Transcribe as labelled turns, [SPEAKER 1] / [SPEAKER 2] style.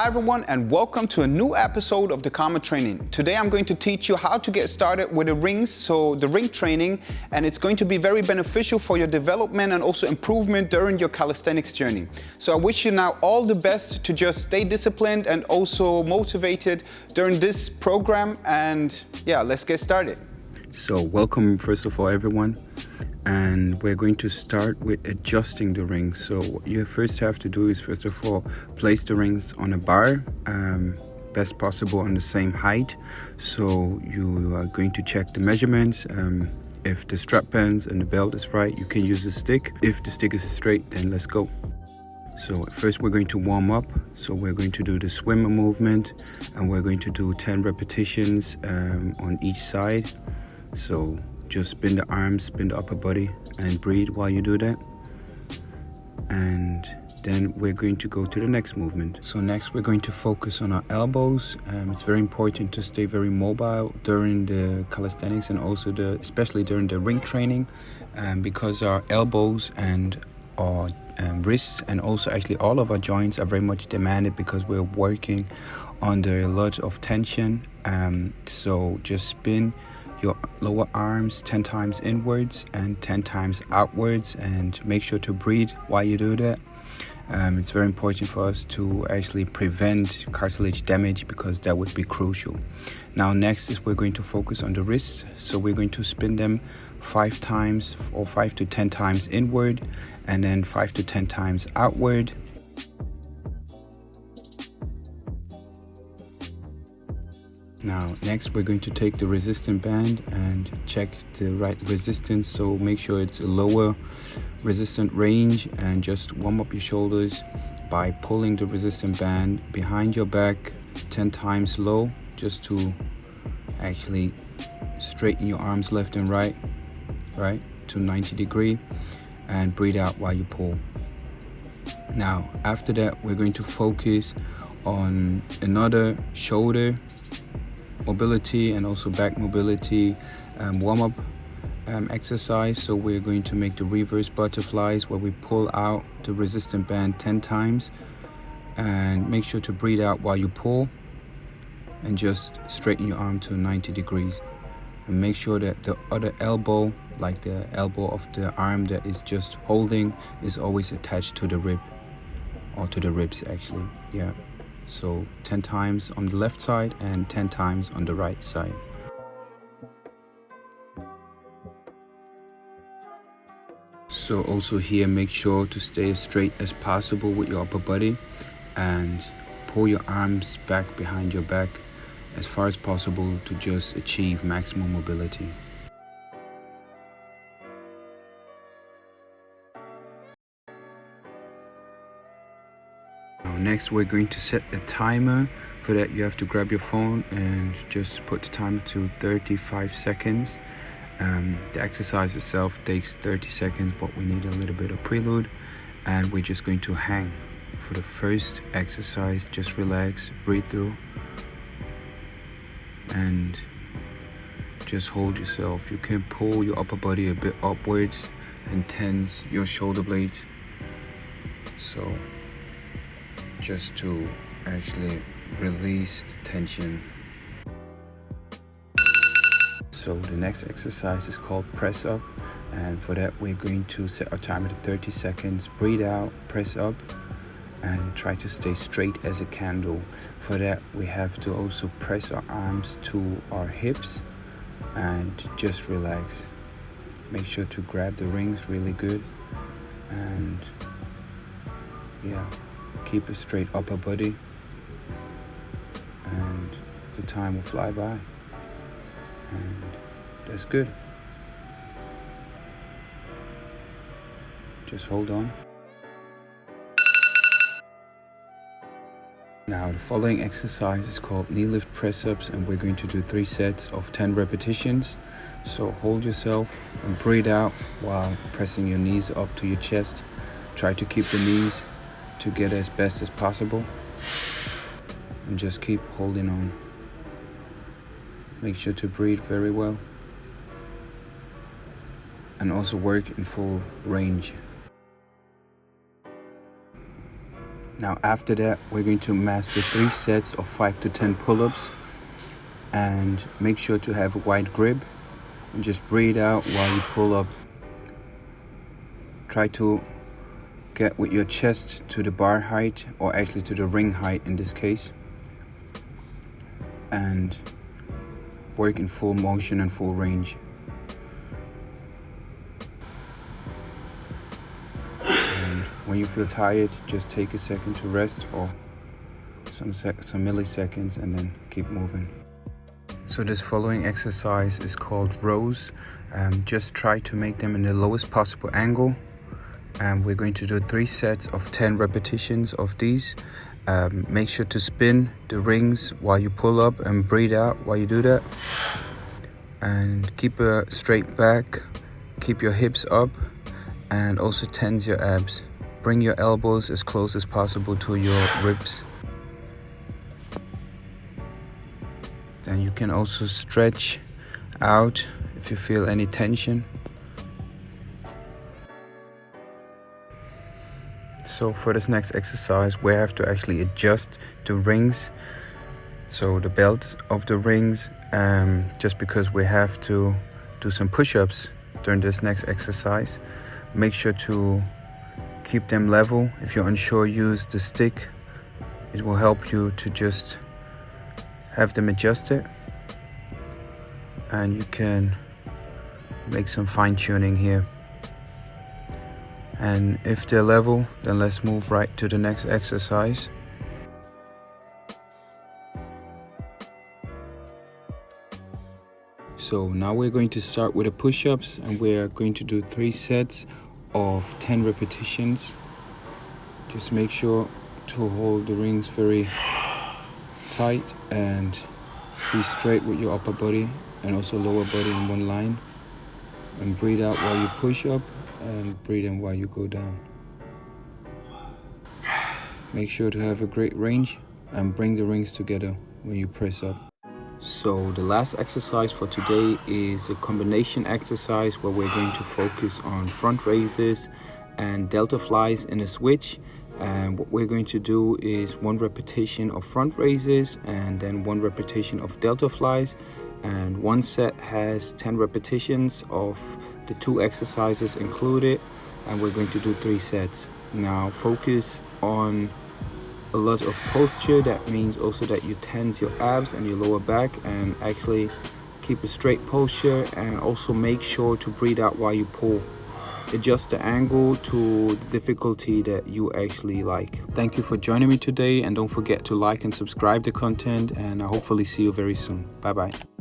[SPEAKER 1] Hi everyone, and welcome to a new episode of the Karma Training. Today I'm going to teach you how to get started with the rings, so the ring training, and it's going to be very beneficial for your development and also improvement during your calisthenics journey. So I wish you now all the best to just stay disciplined and also motivated during this program, and yeah, let's get started.
[SPEAKER 2] So welcome first of all everyone, and we're going to start with adjusting the rings. So what you first have to do is first of all place the rings on a bar, best possible on the same height. So you are going to check the measurements. If the strap bands and the belt is right, you can use a stick. If the stick is straight, then let's go. So first we're going to warm up. So we're going to do the swimmer movement, and we're going to do 10 repetitions on each side. So just spin the arms, spin the upper body, and breathe while you do that. And then we're going to go to the next movement. So next we're going to focus on our elbows. It's very important to stay very mobile during the calisthenics and also especially during the ring training, because our elbows and our wrists and also actually all of our joints are very much demanded because we're working under a lot of tension. So just spin your lower arms 10 times inwards and 10 times outwards, and make sure to breathe while you do that. It's very important for us to actually prevent cartilage damage because that would be crucial. Now next is we're going to focus on the wrists. So we're going to spin them 5 times or 5 to 10 times inward and then 5 to 10 times outward. Now next we're going to take the resistance band and check the right resistance, so make sure it's a lower resistant range, and just warm up your shoulders by pulling the resistance band behind your back 10 times low, just to actually straighten your arms left and right to 90 degrees, and breathe out while you pull. Now after that we're going to focus on another shoulder mobility and also back mobility warm-up exercise. So we're going to make the reverse butterflies where we pull out the resistance band 10 times, and make sure to breathe out while you pull, and just straighten your arm to 90 degrees, and make sure that the other elbow, like the elbow of the arm that is just holding, is always attached to the rib, or to the ribs actually. Yeah. So 10 times on the left side and 10 times on the right side. So also here, make sure to stay as straight as possible with your upper body, and pull your arms back behind your back as far as possible to just achieve maximum mobility. Next we're going to set a timer. For that you have to grab your phone and just put the timer to 35 seconds. The exercise itself takes 30 seconds, but we need a little bit of prelude, and we're just going to hang. For the first exercise, just relax, breathe through, and just hold yourself. You can pull your upper body a bit upwards and tense your shoulder blades, so just to actually release the tension. So the next exercise is called press up, and for that we're going to set our timer to 30 seconds, breathe out, press up, and try to stay straight as a candle. For that we have to also press our arms to our hips and just relax. Make sure to grab the rings really good, and yeah, keep a straight upper body, and the time will fly by, and that's good. Just hold on. Now the following exercise is called knee lift press ups, and we're going to do 3 sets of 10 repetitions. So hold yourself and breathe out while pressing your knees up to your chest. Try to keep the knees together as best as possible, and just keep holding on. Make sure to breathe very well, and also work in full range. Now after that, we're going to master 3 sets of 5 to 10 pull-ups, and make sure to have a wide grip and just breathe out while you pull up. Try to get with your chest to the bar height, or actually to the ring height in this case, and work in full motion and full range. And when you feel tired, just take a second to rest, or some milliseconds, and then keep moving. So this following exercise is called rows. Just try to make them in the lowest possible angle, and we're going to do 3 sets of 10 repetitions of these. Make sure to spin the rings while you pull up, and breathe out while you do that, and keep a straight back, keep your hips up, and also tense your abs. Bring your elbows as close as possible to your ribs. Then you can also stretch out if you feel any tension. So for this next exercise, we have to actually adjust the rings, so the belts of the rings, just because we have to do some push-ups during this next exercise. Make sure to keep them level. If you're unsure, use the stick. It will help you to just have them adjusted, and you can make some fine-tuning here. And if they're level, then let's move right to the next exercise. So now we're going to start with the push-ups, and we're going to do 3 sets of 10 repetitions. Just make sure to hold the rings very tight and be straight with your upper body and also lower body in one line, and breathe out while you push up and breathe in while you go down. Make sure to have a great range and bring the rings together when you press up. So the last exercise for today is a combination exercise where we're going to focus on front raises and delta flies in a switch. And what we're going to do is 1 repetition of front raises and then 1 repetition of delta flies, and 1 set has 10 repetitions of the 2 exercises included, and we're going to do 3 sets. Now focus on a lot of posture. That means also that you tense your abs and your lower back, and actually keep a straight posture, and also make sure to breathe out while you pull. Adjust the angle to the difficulty that you actually like. Thank you for joining me today, and don't forget to like and subscribe the content, and I'll hopefully see you very soon. Bye bye.